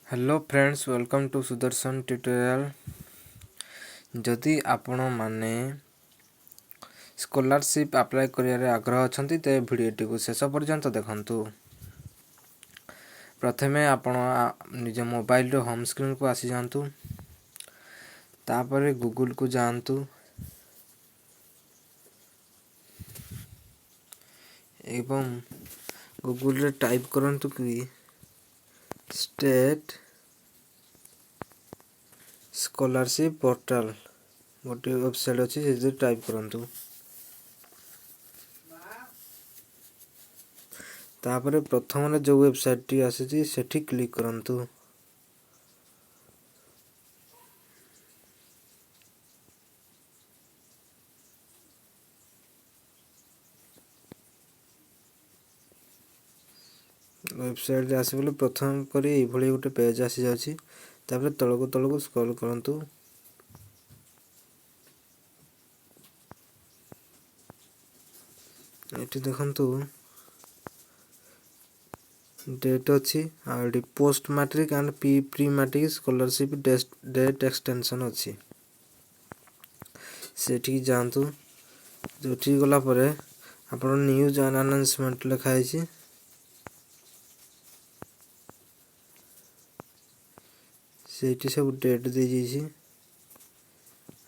Hello friends, welcome to Sudarshan tutorial. जदि आपण माने स्कॉलरशिप अप्लाई करियारे आग्रह अछंती ते वीडियोटी को शेष पर्यंत देखंतु। प्रथमे आपण निज मोबाइल रो होम स्क्रीन को आसी जांतु। तापरे गूगल को जांतु एवं गूगल रे टाइप करंतु कि स्टेट स्कॉलरशिप पोर्टल गोटे वेबसाइट अच्छी से टाइप करंतु। तापरे प्रथम जो वेबसाइट टी आसी सेठी क्लिक करंतु। वेबसाइट आसी बोले प्रथम करी ए भली गोटे पेज आसी जाउची। तापरे तळको स्क्रॉल करंतु। एठी देखंतु डेट अच्छी आडी post matric and pre matric scholarship date extension अच्छी। सेठी जानतु। जोठी गला परे आपण न्यूज एंड अनाउंसमेंट लिखाई छी। सेठी सब डेट दे जी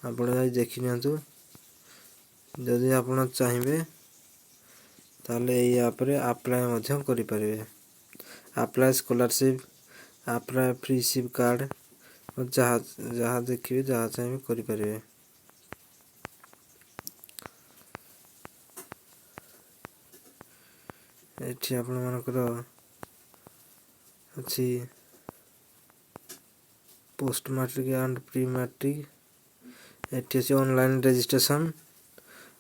आपण जाई देखि नियंतु। जदि आपण चाहिबे ताले एई ऐप रे अप्लाई मध्यम करि परिबे। Apply scholarship, apply free ship card जहाँ देखिए जहाँ चाहिए करि परिबे। एठी आपण मानकर अच्छी post matric and pre matric. एठी अछि ऑनलाइन रजिस्ट्रेशन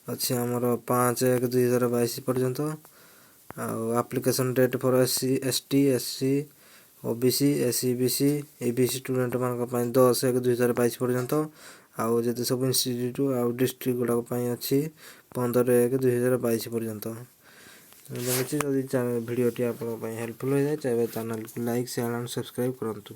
अच्छी आमर 5/1/2022 पर्यंत। Application date for SC ST SC OBC SEBC ABC student मान 10/1/2022 पर्यंत। आउ जते सब इंस्टीट्यूट आउ डिस्ट्रिक्ट गुडा अच्छी 15/1/2022 पर्यंत। जदि वीडियो टी आप हेल्पफुल हो जाए चैनल को लाइक शेयर एंड सब्सक्राइब करंतु।